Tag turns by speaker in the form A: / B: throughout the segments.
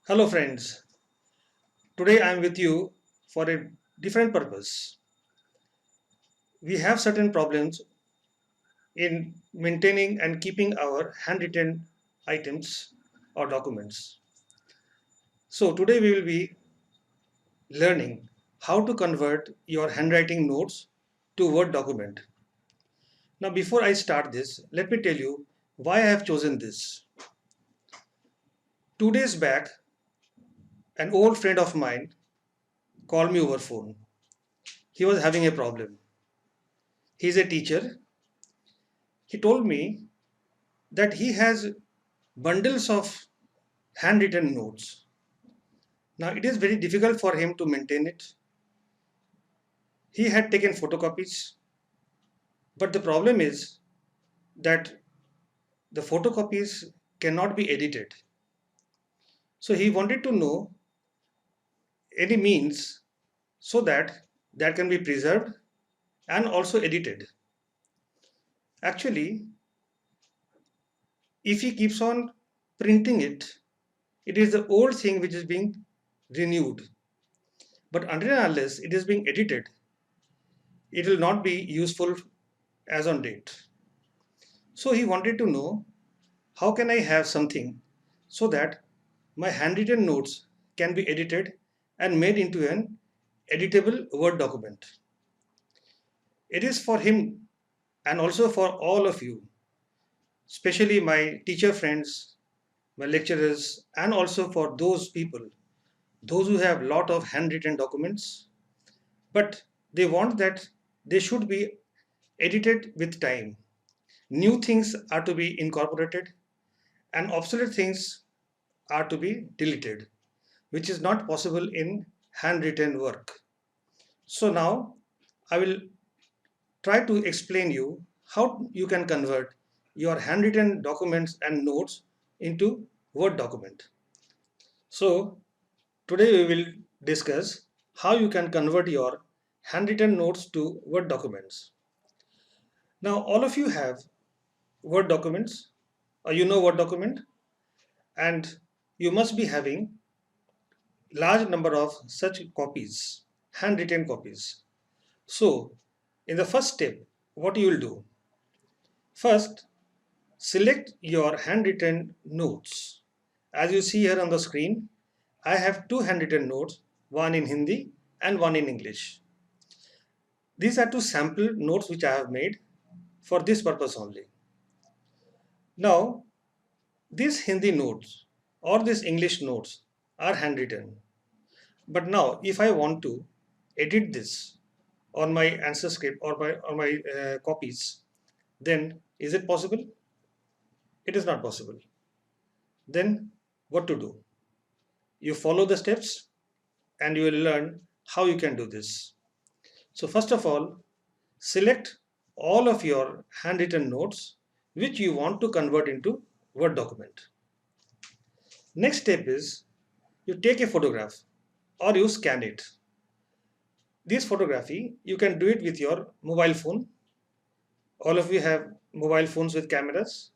A: Hello, friends. Today I am with you for a different purpose. We have certain problems in maintaining and keeping our handwritten items or documents. So, today we will be learning how to convert your handwriting notes to Word document. Now, before I start this, let me tell you why I have chosen this. 2 days back, an old friend of mine called me over phone. He was having a problem. He is a teacher. He told me that he has bundles of handwritten notes. Now it is very difficult for him to maintain it. He had taken photocopies, but the problem is that the photocopies cannot be edited. So he wanted to know any means so that that can be preserved and also edited. Actually, if he keeps on printing it, it is the old thing which is being renewed. But until and unless it is being edited, it will not be useful as on date. So he wanted to know how can I have something so that my handwritten notes can be edited and made into an editable Word document. It is for him and also for all of you, especially my teacher friends, my lecturers, and also for those people, those who have lot of handwritten documents, but they want that they should be edited with time. New things are to be incorporated and obsolete things are to be deleted, which is not possible in handwritten work. So now I will try to explain you how you can convert your handwritten documents and notes into Word document. So today we will discuss how you can convert your handwritten notes to Word documents. Now all of you have Word documents, or you know Word document, and you must be having large number of such copies, handwritten copies. So, in the first step, what you will do? First, select your handwritten notes. As you see here on the screen, I have two handwritten notes, one in Hindi and one in English. These are two sample notes which I have made for this purpose only. Now, these Hindi notes or these English notes are handwritten. But now, if I want to edit this on my answer script or my copies, then is it possible? It is not possible. Then what to do? You follow the steps and you will learn how you can do this. So first of all, select all of your handwritten notes which you want to convert into Word document. Next step is you take a photograph or you scan it. This photography you can do it with your mobile phone. All of you have mobile phones with cameras.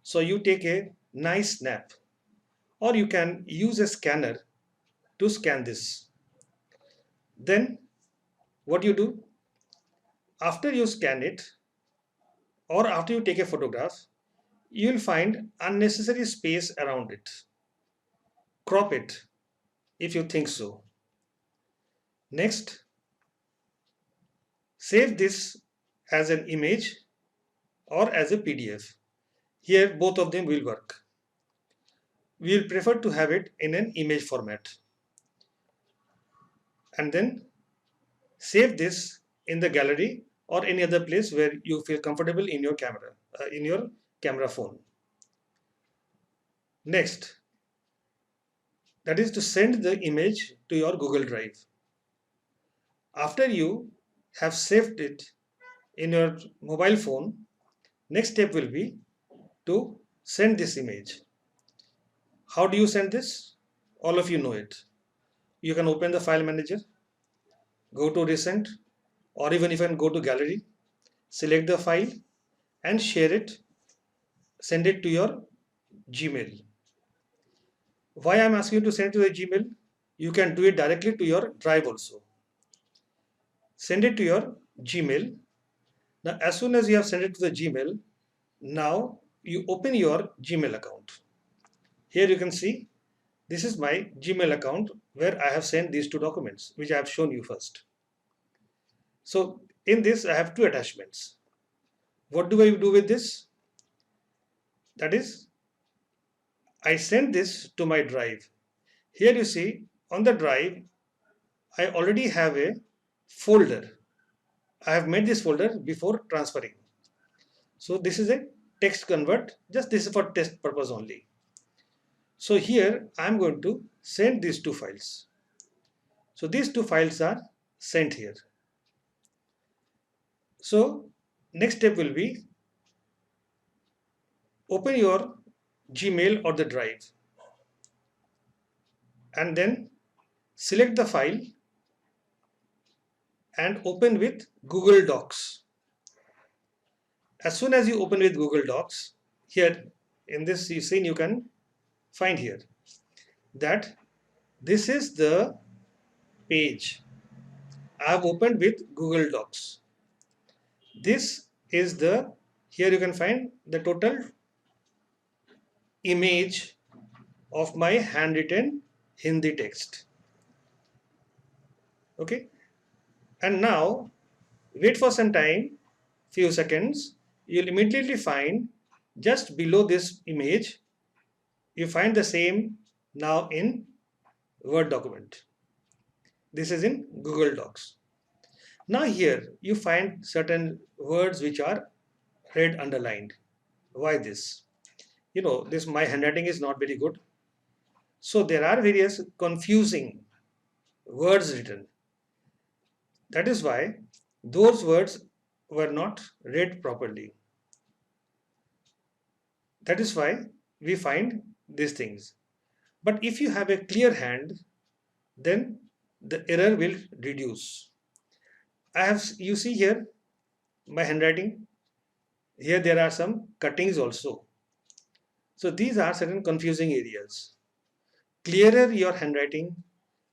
A: So you take a nice snap or you can use a scanner to scan this. Then what you do after you scan it or after you take a photograph, you will find unnecessary space around it. Crop it if you think so. Next, save this as an image or as a PDF. Here both of them will work. We will prefer to have it in an image format. And then save this in the gallery or any other place where you feel comfortable in your camera phone. Next, that is to send the image to your Google Drive. After you have saved it in your mobile phone, next step will be to send this image. How do you send this? All of you know it. You can open the file manager, go to recent, or even if you can go to gallery, select the file and share it, send it to your Gmail. Why I'm asking you to send it to the Gmail? You can do it directly to your drive also. Send it to your Gmail. Now, as soon as you have sent it to the Gmail, now you open your Gmail account. Here you can see this is my Gmail account where I have sent these two documents, which I have shown you first. So in this, I have two attachments. What do I do with this? That is, I send this to my drive. Here you see on the drive, I already have a folder. I have made this folder before transferring. So this is a text convert, just this is for test purpose only. So here I am going to send these two files. So these two files are sent here. So next step will be open your Gmail or the drive and then select the file and open with Google Docs. As soon as you open with Google Docs, here in this scene you can find here that this is the page I have opened with Google Docs. This is the, here you can find the total image of my handwritten Hindi text. Okay, and now wait for some time, few seconds, you'll immediately find just below this image, you find the same now in Word document. This is in Google Docs. Now here you find certain words which are red underlined. Why this? You know, this my handwriting is not very good. So there are various confusing words written. That is why those words were not read properly. That is why we find these things. But if you have a clear hand, then the error will reduce. I have, you see here my handwriting. Here there are some cuttings also. So these are certain confusing areas. Clearer your handwriting,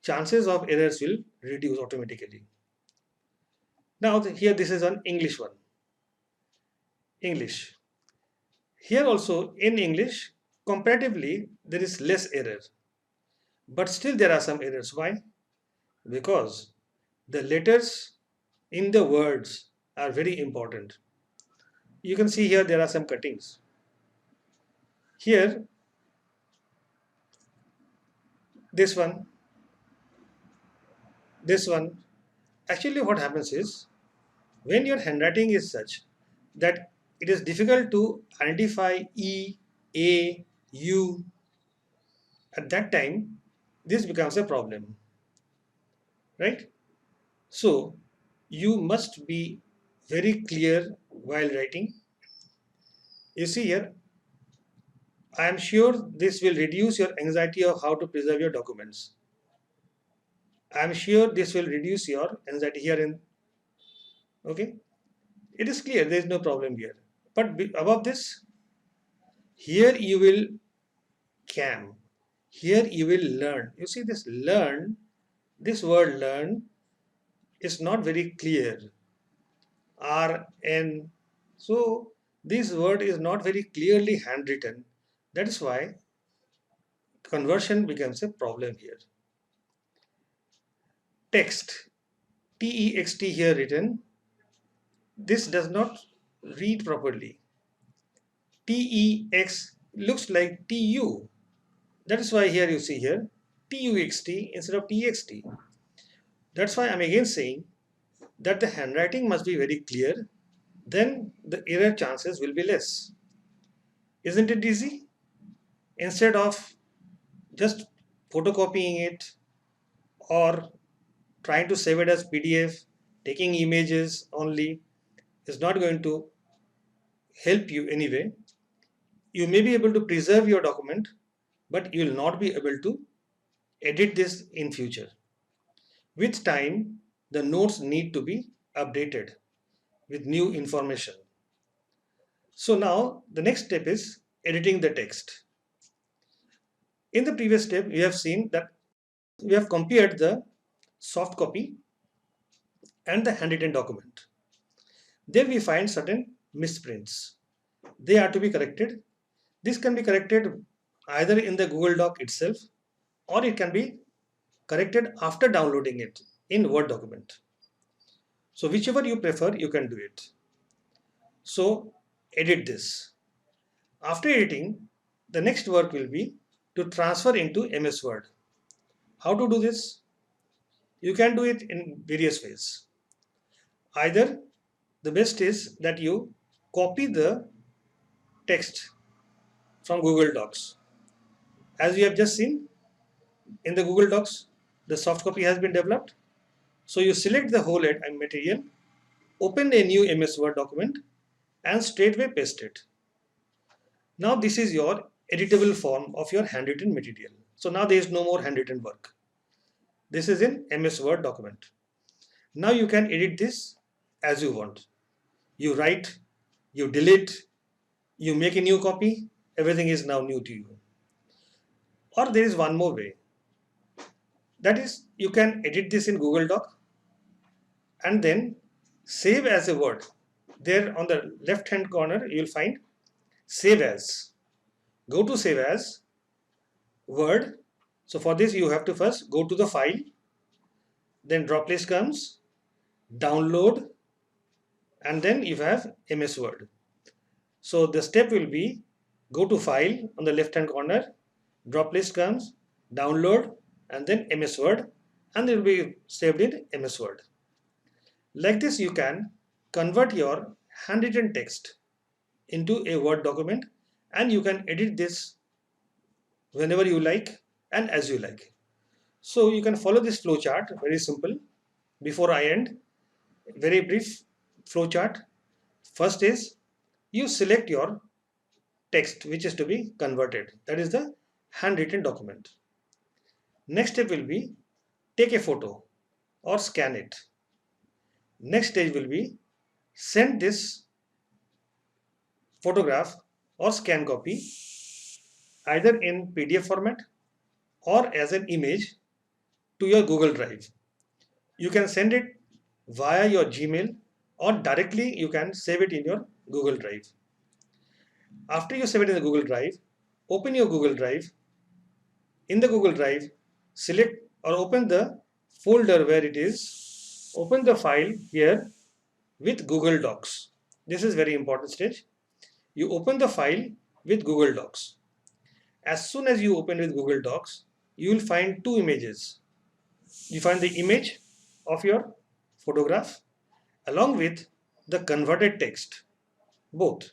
A: chances of errors will reduce automatically. Now here this is an English one. English. Here also in English, comparatively there is less error. But still there are some errors. Why? Because the letters in the words are very important. You can see here there are some cuttings. Here, this one, this one. Actually what happens is, when your handwriting is such that it is difficult to identify E, A, U, at that time, this becomes a problem, right? So, you must be very clear while writing. You see here, I am sure this will reduce your anxiety of how to preserve your documents. I am sure this will reduce your anxiety here in, okay? It is clear, there is no problem here. But above this, here you will cam. Here you will learn. You see this learn, this word learn is not very clear. RN. So this word is not very clearly handwritten. That is why conversion becomes a problem here. Text, text here written, this does not read properly. Tex looks like tu. That is why here you see here tuxt instead of txt. That's why I'm again saying that the handwriting must be very clear, then the error chances will be less. Isn't it easy? Instead of just photocopying it or trying to save it as PDF, taking images only is not going to help you anyway. You may be able to preserve your document, but you will not be able to edit this in future. With time, the notes need to be updated with new information. So now the next step is editing the text. In the previous step, we have seen that we have compared the soft copy and the handwritten document. There we find certain misprints. They are to be corrected. This can be corrected either in the Google Doc itself, or it can be corrected after downloading it in Word document. So whichever you prefer, you can do it. So edit this. After editing, the next work will be to transfer into MS Word. How to do this? You can do it in various ways. Either the best is that you copy the text from Google Docs. As we have just seen in the Google Docs, the soft copy has been developed. So you select the whole material, open a new MS Word document, and straightway paste it. Now this is your editable form of your handwritten material. So now there is no more handwritten work. This is in MS Word document. Now you can edit this as you want. You write, you delete, you make a new copy, everything is now new to you. Or there is one more way. That is, you can edit this in Google Doc and then save as a word. There on the left hand corner, you will find save as. Go to save as, Word. So for this, you have to first go to the file, then drop list comes, download, and then you have MS Word. So the step will be go to file on the left hand corner, drop list comes, download, and then MS Word, and it will be saved in MS Word. Like this, you can convert your handwritten text into a Word document, and you can edit this whenever you like and as you like. So you can follow this flow chart, very simple. Before I end, very brief flow chart. First is you select your text which is to be converted. That is the handwritten document. Next step will be take a photo or scan it. Next stage will be send this photograph or scan copy either in PDF format or as an image to your Google Drive. You can send it via your Gmail or directly you can save it in your Google Drive. After you save it in the Google Drive, open your Google Drive. In the Google Drive, select or open the folder where it is. Open the file here with Google Docs. This is very important stage. You open the file with Google Docs. As soon as you open with Google Docs, you will find two images. You find the image of your photograph along with the converted text, both.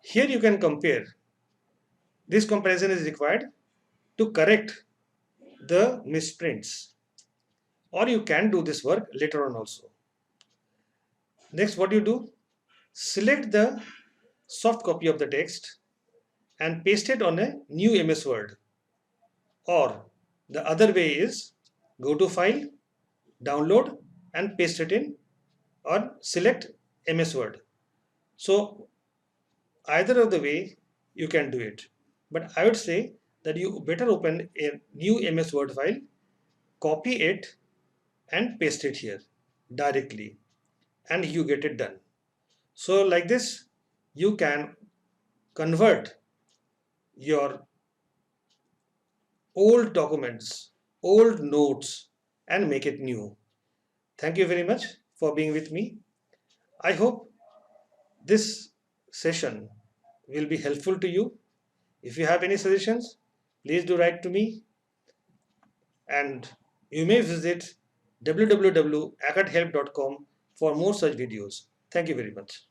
A: Here you can compare. This comparison is required to correct the misprints, or you can do this work later on also. Next, what you do? Select the soft copy of the text and paste it on a new MS Word. Or the other way is go to file, download and paste it in, or select MS Word. So either of the way you can do it. But I would say that you better open a new MS Word file, copy it and paste it here directly and you get it done. So like this, you can convert your old documents, old notes and make it new. Thank you very much for being with me. I hope this session will be helpful to you. If you have any suggestions, please do write to me and you may visit www.acadhelp.com for more such videos. Thank you very much.